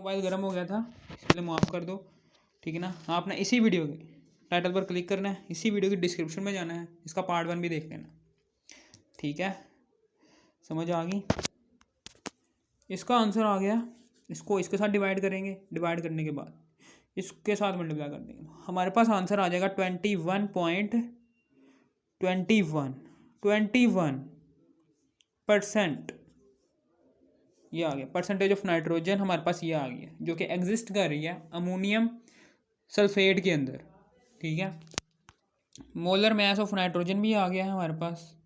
Mobile गर्म हो गया था, इसके लिए माफ़ कर दो। ठीक है ना। आपने इसी वीडियो के टाइटल पर क्लिक करना है, इसी वीडियो की डिस्क्रिप्शन में जाना है, इसका पार्ट 1 भी देख लेना। ठीक है, समझ आ गई। इसका आंसर आ गया। इसको इसके साथ डिवाइड करेंगे, डिवाइड करने के बाद इसके साथ मल्टीप्लाई कर देंगे, हमारे पास आंसर आ जाएगा 21.21%। ये आ गया परसेंटेज ऑफ नाइट्रोजन, हमारे पास ये आ गया जो कि एग्जिस्ट कर रही है अमोनियम सल्फेट के अंदर। ठीक है, मोलर मैस ऑफ नाइट्रोजन भी आ गया है हमारे पास,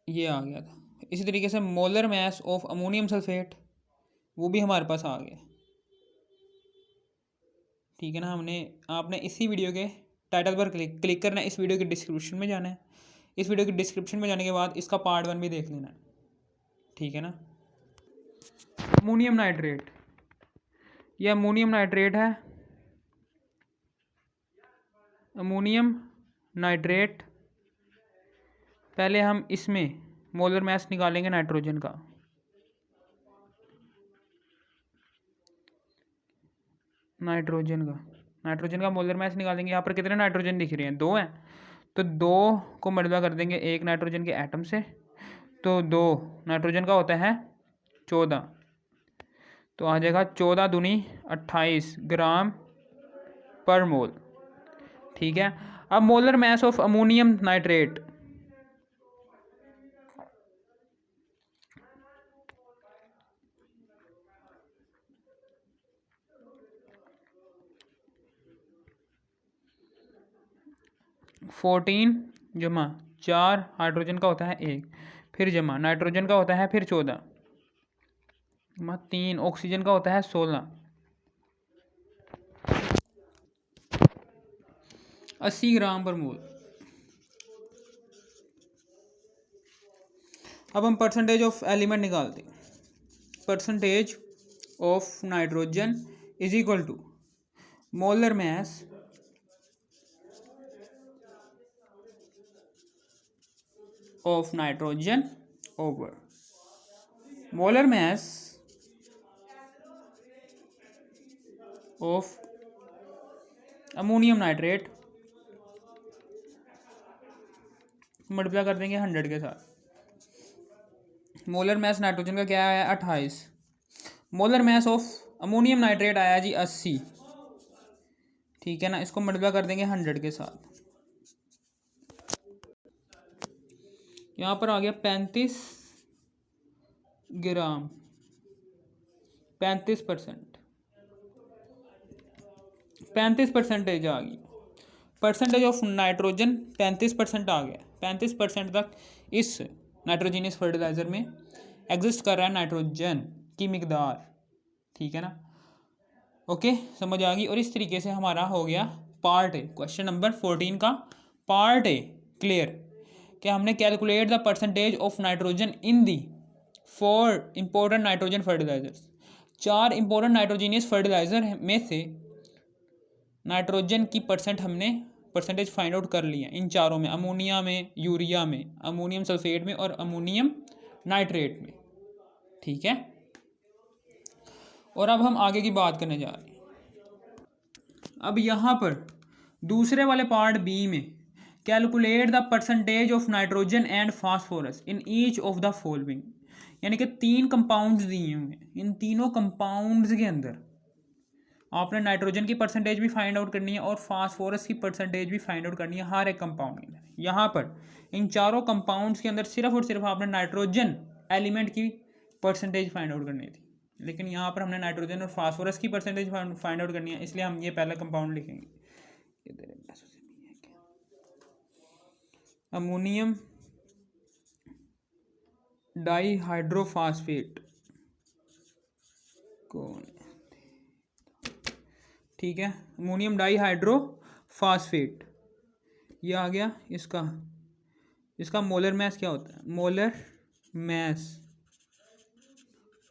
ये आ गया था। इसी तरीके से molar mass of ammonium sulphate वो भी हमारे पास आ गया। ठीक है ना। आपने इसी वीडियो के टाइटल पर क्लिक करना है, इस वीडियो के डिस्क्रिप्शन में जाना है, इस वीडियो के डिस्क्रिप्शन में जाने के बाद इसका पार्ट 1 भी देख लेना है। ठीक है ना। अमोनियम नाइट्रेट, यह अमोनियम नाइट्रेट है, अमोनियम नाइट्रेट। पहले हम इसमें मोलर मैस निकालेंगे नाइट्रोजन का। नाइट्रोजन का मोलर मैस निकालेंगे। यहाँ पर कितने नाइट्रोजन दिख रहे हैं? 2 हैं, तो 2 को मल्टीप्लाई कर देंगे एक नाइट्रोजन के एटम से, तो 2 नाइट्रोजन का होता है 14, तो आ जाएगा 14 दूनी 28 ग्राम पर मोल। ठीक है, अब molar mass of ammonium nitrate, fourteen जमा 4 हाइड्रोजन का होता है 1, फिर जमा नाइट्रोजन का होता है फिर 14, जमा 3 ऑक्सीजन का होता है 16, 80 ग्राम पर मोल। अब हम परसेंटेज ऑफ एलिमेंट निकालते हैं। Percentage of nitrogen is equal to molar mass of nitrogen over molar mass of ammonium nitrate, multiply कर देंगे 100 के साथ। मोलर मैस नाइट्रोजन का क्या आया? 28। Molar mass of ammonium nitrate आया जी 80। ठीक है ना, इसको मल्टीप्लाई कर देंगे 100 के साथ। यहाँ पर आ गया 35 ग्राम, 35%, 35% आ गई। परसेंटेज ऑफ नाइट्रोजन 35% आ गया। 35% तक इस नाइट्रोजीनियस फर्टिलाइज़र में एग्जिस्ट कर रहा है नाइट्रोजन की मिकदार। ठीक है ना। ओके, समझ आ गई। और इस तरीके से हमारा हो गया पार्ट ए, क्वेश्चन नंबर 14 का पार्ट ए क्लियर, कि हमने calculate the percentage of nitrogen in the 4 important nitrogen fertilisers. 4 important nitrogenous fertiliser में से नाइट्रोजन की परसेंटेज फाइंड आउट कर लिया इन चारों में, अमोनिया में, यूरिया में, अमोनियम सल्फेट में और अमोनियम नाइट्रेट में। ठीक है, और अब हम आगे की बात करने जा रहे हैं। अब यहाँ पर दूसरे वाले पार्ट बी में calculate the percentage of nitrogen and phosphorus in each of the following, यानी कि 3 कंपाउंड्स दिए हुए हैं, इन तीनों कंपाउंड्स के अंदर आपने नाइट्रोजन की परसेंटेज भी फाइंड आउट करनी है और फास्फोरस की परसेंटेज भी फाइंड आउट करनी है हर एक कंपाउंड के अंदर। यहाँ पर इन चारों कंपाउंड्स के अंदर सिर्फ और सिर्फ आपने नाइट्रोजन एलिमेंट की परसेंटेज फाइंड आउट करनी थी, लेकिन यहाँ पर हमने नाइट्रोजन और फास्फोरस की परसेंटेज फाइंड आउट करनी है, इसलिए हम ये पहला कंपाउंड लिखेंगे। अमोनियम डाईहाइड्रोफॉस्फेट कौन? ठीक है, अमोनियम डाईहाइड्रोफॉस्फेट ये आ गया। इसका मोलर मैस क्या होता है? Molar mass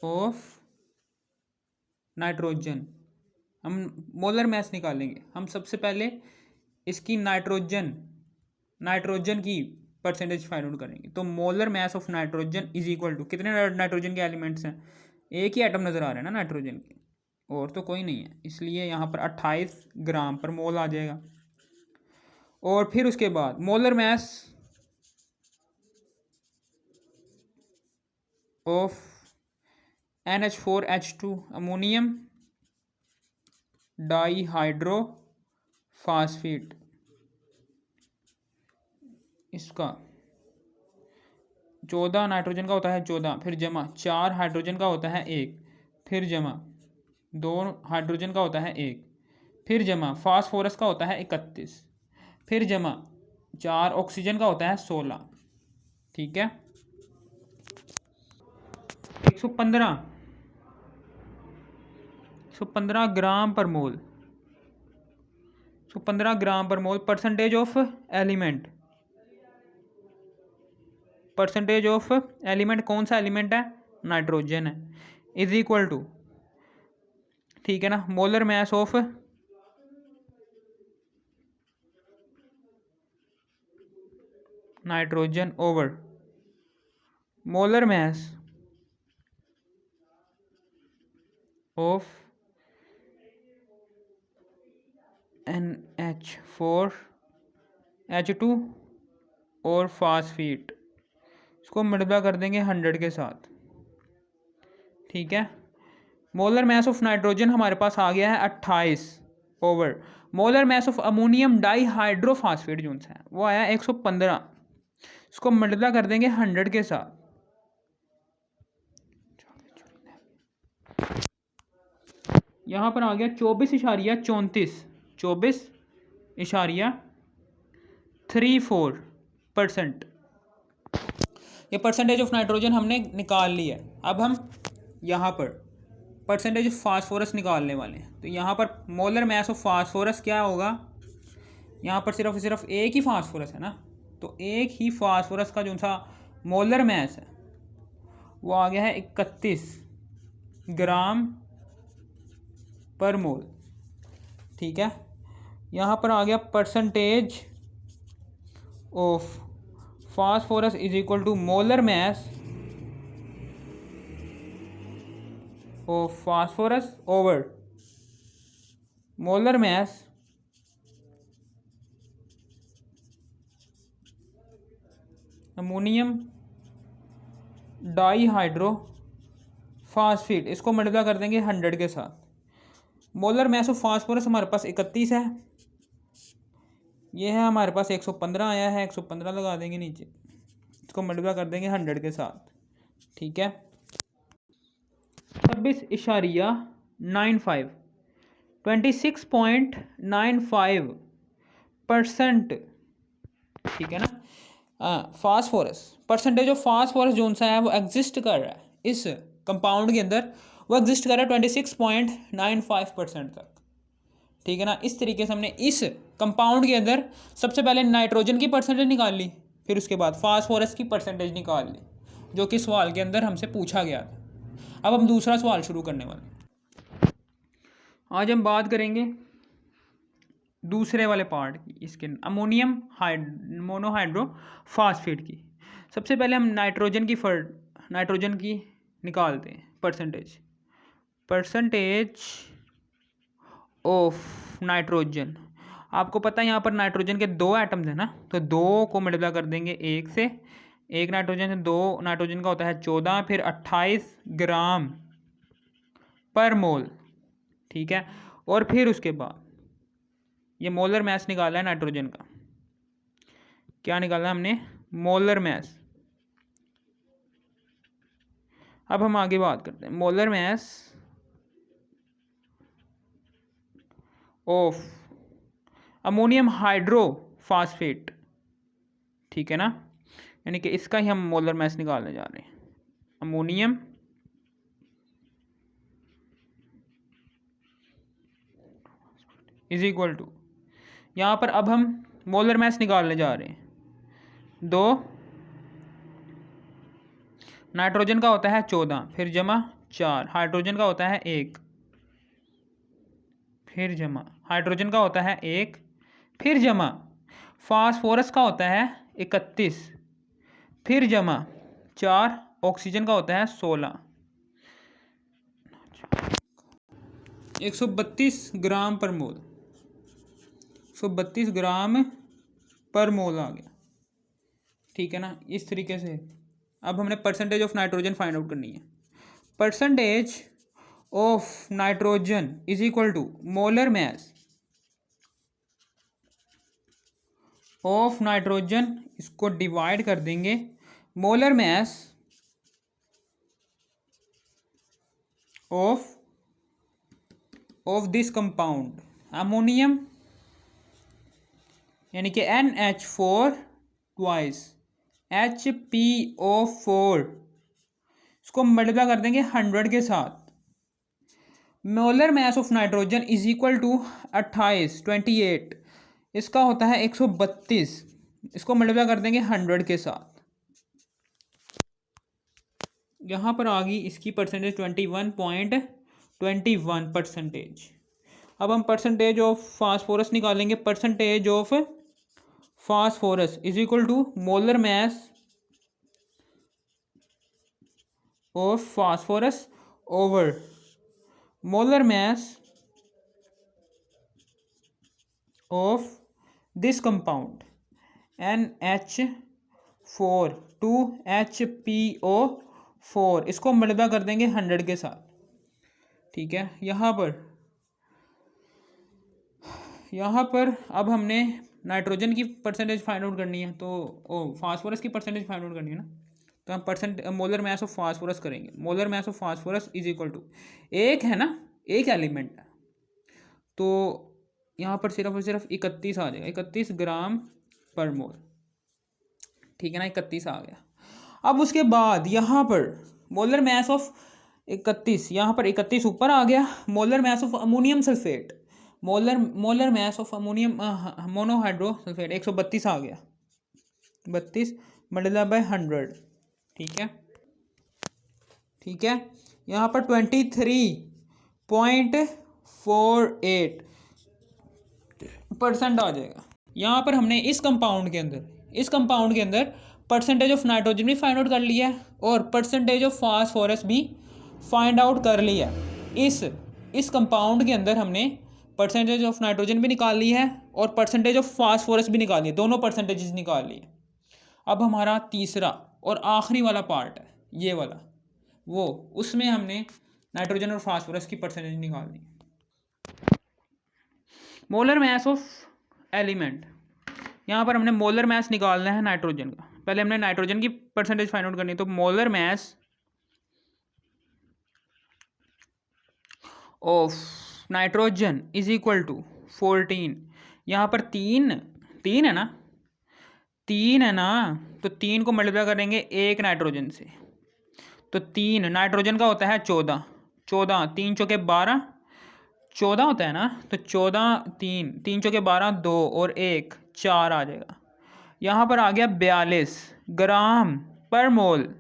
of nitrogen. हम मोलर मैस निकालेंगे। हम सबसे पहले इसकी नाइट्रोजन की परसेंटेज फाइंड आउट करेंगे। तो molar mass of nitrogen is equal to, कितने नाइट्रोजन के एलिमेंट्स हैं? एक ही एटम नज़र आ रहा है ना नाइट्रोजन के, और तो कोई नहीं है, इसलिए यहाँ पर 28 ग्राम पर मोल आ जाएगा। और फिर उसके बाद molar mass of NH4H2 ammonium dihydrophosphate, इसका 14 नाइट्रोजन का होता है 14, फिर जमा 4 हाइड्रोजन का होता है 1, फिर जमा 2 हाइड्रोजन का होता है 1, फिर जमा फास्फोरस का होता है 31, फिर जमा 4 ऑक्सीजन का होता है 16। ठीक है, 115 ग्राम पर मोल, 115 ग्राम पर mole percentage of element, percentage of element कौन सा एलिमेंट है, नाइट्रोजन है, इज इक्वल टू, ठीक है ना, molar mass of nitrogen over molar mass of NH4H2 और फास्फेट, इसको मल्टीप्लाई कर देंगे 100 के साथ। ठीक है, मोलर मैस ऑफ नाइट्रोजन हमारे पास आ गया है 28 over molar mass of ammonium dihydrophosphate जो है वो आया 115, इसको मल्टीप्लाई कर देंगे 100 के साथ। यहाँ पर आ गया 24.34%। ये परसेंटेज ऑफ नाइट्रोजन हमने निकाल लिया है। अब हम यहाँ पर परसेंटेज ऑफ फास्फोरस निकालने वाले हैं। तो यहाँ पर मोलर मैस ऑफ फास्फोरस क्या होगा, यहाँ पर सिर्फ एक ही फास्फोरस है ना, तो एक ही फास्फोरस का जो सा मोलर मैस है वो आ गया है 31 ग्राम पर मोल। ठीक है, यहाँ पर आ गया percentage of phosphorus is equal to molar mass of phosphorus over molar mass ammonium dihydrophosphate, इसको मल्टीप्लाई कर देंगे 100 के साथ। मोलर मैस ऑफ फास्फोरस हमारे पास 31 है, ये है हमारे पास 115 आया है, 115 लगा देंगे नीचे, इसको मल्टीप्लाई कर देंगे 100 के साथ। ठीक है, 26.95 26.95%। ठीक है ना, फास्फोरस परसेंटेज ऑफ फास्फोरस जो सा है वो एग्जिस्ट कर रहा है इस कंपाउंड के अंदर, वो एग्जिस्ट कर रहा है 26.95% तक। ठीक है ना, इस तरीके से हमने इस कंपाउंड के अंदर सबसे पहले नाइट्रोजन की परसेंटेज निकाल ली, फिर उसके बाद फास्फोरस की परसेंटेज निकाल ली, जो कि सवाल के अंदर हमसे पूछा गया था। अब हम दूसरा सवाल शुरू करने वाले हैं। आज हम बात करेंगे दूसरे वाले पार्ट की, इसके अमोनियम मोनोहाइड्रोफॉस्फेट की। सबसे पहले हम नाइट्रोजन की निकालते हैं परसेंटेज ऑफ नाइट्रोजन। आपको पता है यहाँ पर नाइट्रोजन के 2 एटम्स हैं ना, तो 2 को मल्टीप्लाई कर देंगे 1 से, 1 नाइट्रोजन से 2 नाइट्रोजन का होता है 14, फिर 28 ग्राम पर मोल। ठीक है, और फिर उसके बाद ये मोलर मैस निकाला है नाइट्रोजन का, क्या निकाला है हमने, मोलर मैस। अब हम आगे बात करते हैं मोलर मैस ऑफ अमोनियम हाइड्रोफॉस्फेट। ठीक है ना, यानी कि इसका ही हम मोलर मैस निकालने जा रहे हैं, अमोनियम इज इक्वल टू, यहाँ पर अब हम मोलर मैस निकालने जा रहे हैं। 2 नाइट्रोजन का होता है 14, फिर जमा 4 हाइड्रोजन का होता है 1, फिर जमा हाइड्रोजन का होता है 1, फिर जमा फास्फोरस का होता है 31, फिर जमा 4 ऑक्सीजन का होता है 16, 132 ग्राम पर मोल, 132 ग्राम पर मोल आ गया, ठीक है ना। इस तरीके से अब हमने percentage of nitrogen find out करनी है। Percentage of nitrogen is equal to molar mass of nitrogen, इसको डिवाइड कर देंगे molar mass of this compound ammonium, यानी कि NH4 ट्वाइस HPO4, इसको मल्टीप्लाई कर देंगे 100 के साथ। Molar mass of nitrogen is equal to 28, इसका होता है 132, इसको मल्टीप्लाई कर देंगे 100 के साथ। यहाँ पर आ गई इसकी परसेंटेज 21.21%। अब हम परसेंटेज ऑफ फास्फोरस निकालेंगे। Percentage of phosphorus is equal to molar mass of phosphorus over molar mass of this compound NH4 2HPO4, इसको मल्टीप्लाई कर देंगे 100 के साथ, ठीक है। यहाँ पर अब हमने नाइट्रोजन की परसेंटेज फाइंड आउट करनी है, तो फास्फोरस की परसेंटेज फाइंड आउट करनी है ना, तो हम मोलर मास ऑफ फास्फोरस करेंगे। Molar mass of phosphorus is equal to, एक है ना, एक एलिमेंट है, तो यहाँ पर सिर्फ और सिर्फ 31 आ जाएगा, 31 ग्राम पर मोल, ठीक है ना, 31 आ गया। अब उसके बाद यहाँ पर मोलर मास ऑफ 31, यहाँ पर 31 ऊपर आ गया। Molar mass of ammonium sulphate, molar mass of ammonium monohydrosulphate 132 आ गया, 32 मल्टीप्लाई बाय 100, ठीक है। यहाँ पर 23.48% आ जाएगा। यहाँ पर हमने इस कंपाउंड के अंदर परसेंटेज ऑफ नाइट्रोजन भी फाइंड आउट कर लिया है और परसेंटेज ऑफ फास्फोरस भी फाइंड आउट कर लिया है। इस कंपाउंड के अंदर हमने परसेंटेज ऑफ नाइट्रोजन भी निकाल ली है और परसेंटेज ऑफ फास्फोरस भी निकाल ली है, दोनों परसेंटेजेस निकाल लिए। अब हमारा तीसरा और आखिरी वाला पार्ट है ये वाला, उसमें हमने नाइट्रोजन और फास्फोरस की परसेंटेज निकालनी है। मोलर मास ऑफ एलिमेंट, यहाँ पर हमने मोलर मास निकालना है नाइट्रोजन का। पहले हमने नाइट्रोजन की परसेंटेज फाइंड आउट करनी है, तो molar mass of nitrogen is equal to 14। यहाँ पर तीन है ना, तो 3 को मल्टीप्लाई करेंगे एक नाइट्रोजन से, तो 3 नाइट्रोजन का होता है 14, 3 चौके 12, 14 होता है ना, तो 14 3 चौके 12 2 और 1 4 आ जाएगा। यहाँ पर आ गया 42 ग्राम पर मोल,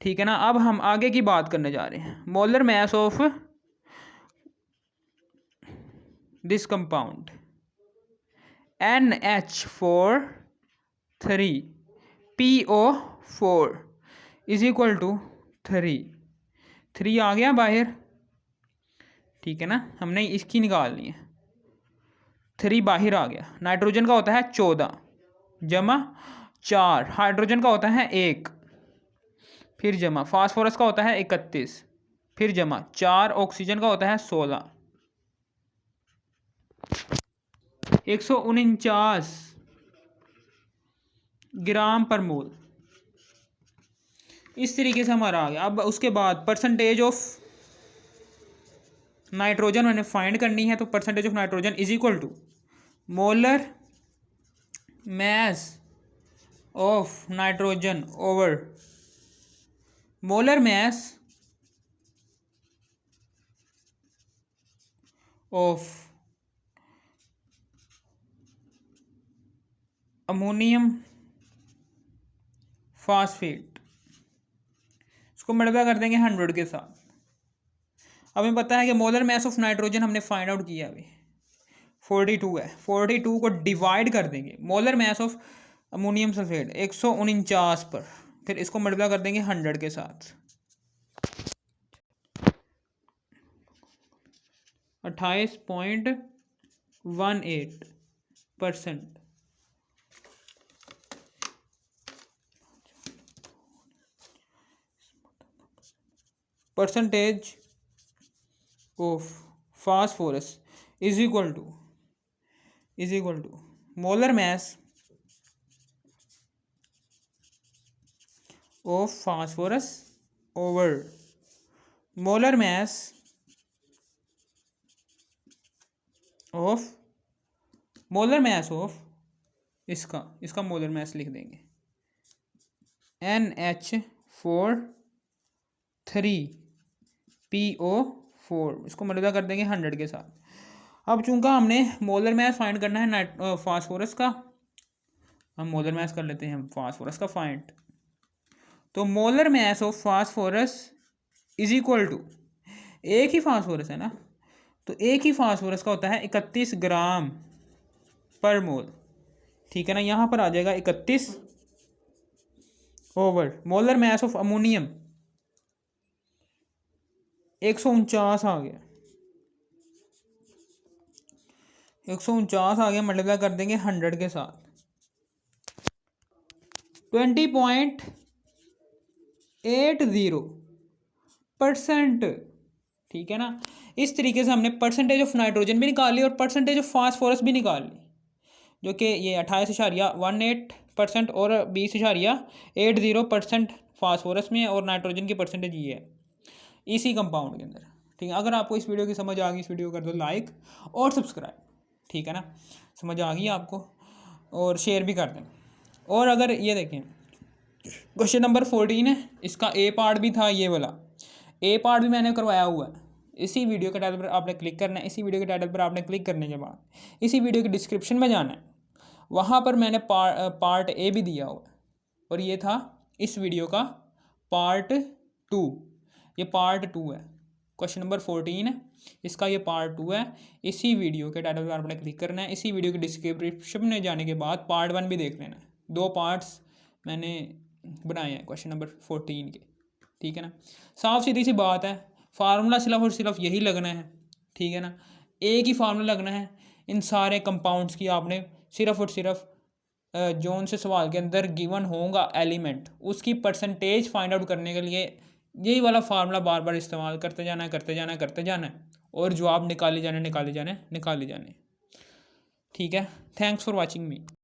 ठीक है ना। अब हम आगे की बात करने जा रहे हैं। Molar mass of this compound NH4 3PO4 is equal to 3 आ गया बाहर, ठीक है ना, हमने इसकी निकालनी है। 3 बाहर आ गया। नाइट्रोजन का होता है 14 जमा 4, हाइड्रोजन का होता है 1 फिर जमा, फास्फोरस का होता है 31 फिर जमा 4, ऑक्सीजन का होता है 16। 149 ग्राम पर मोल, इस तरीके से हमारा आ गया। अब उसके बाद परसेंटेज ऑफ नाइट्रोजन मैंने फाइंड करनी है, तो percentage of nitrogen is equal to molar mass of nitrogen over molar mass of ammonium phosphate, इसको मल्टीप्लाई कर देंगे 100 के साथ। अब हमें पता है कि मोलर मास ऑफ नाइट्रोजन हमने फाइंड आउट किया अभी 42 है, 42 को डिवाइड कर देंगे molar mass of ammonium sulphate 149 पर, फिर इसको मल्टीप्लाई कर देंगे 100 के साथ। 28.18%। Percentage of phosphorus is equal to molar mass of phosphorus over molar mass of इसका मोलर मास लिख देंगे NH4 इसको मल्टीप्लाई कर देंगे 100 के साथ। अब चूंकि हमने मोलर मास फाइंड करना है फास्फोरस का, हम मोलर मास कर लेते हैं हम फास्फोरस का फाइंड। तो molar mass of phosphorus is equal to, एक ही फास्फोरस है ना, तो एक ही फास्फोरस का होता है 31 ग्राम पर मोल। ठीक है ना, यहाँ पर आ जाएगा 31 over molar mass of ammonium 149 आ गया, 149 आ गया, मल्टीप्लाई कर देंगे 100 के साथ 20.80%। ठीक है ना, इस तरीके से हमने परसेंटेज ऑफ नाइट्रोजन भी निकाल ली और परसेंटेज ऑफ फास्फोरस भी निकाल ली, जो कि ये 28.18% और 20.80% फास्फोरस में और नाइट्रोजन की परसेंटेज ये है इसी कंपाउंड के अंदर। ठीक है, अगर आपको इस वीडियो की समझ आ गई, इस वीडियो को कर दो लाइक और सब्सक्राइब। ठीक है ना, समझ आ गई आपको, और शेयर भी कर दें। और अगर ये देखें क्वेश्चन नंबर 14 है, इसका ए पार्ट भी था, ये वाला ए पार्ट भी मैंने करवाया हुआ है। इसी वीडियो के टाइटल पर आपने क्लिक करना है, इसी वीडियो के टाइटल पर आपने क्लिक करने के बाद इसी वीडियो के डिस्क्रिप्शन में जाना है, वहाँ पर मैंने पार्ट ए भी दिया हुआ है, और ये था इस वीडियो का पार्ट 2। ये पार्ट 2 है, क्वेश्चन नंबर 14 है, इसका ये पार्ट 2 है। इसी वीडियो के टाइटल पर आपने क्लिक करना है, इसी वीडियो के डिस्क्रिप्शन में जाने के बाद पार्ट 1 भी देख लेना है। 2 पार्ट्स मैंने बनाए हैं क्वेश्चन नंबर 14 के। ठीक है ना, साफ सीधी सी बात है, फार्मूला सिर्फ और सिर्फ यही लगना है। ठीक है ना, एक ही फार्मूला लगना है इन सारे कंपाउंड्स की। आपने सिर्फ और सिर्फ जोन से सवाल के अंदर गिवन होगा एलिमेंट, उसकी परसेंटेज फाइंड आउट करने के लिए यही वाला फार्मूला बार बार इस्तेमाल करते जाना है और जवाब निकाले जाने। ठीक है, थैंक्स फॉर वॉचिंग मी।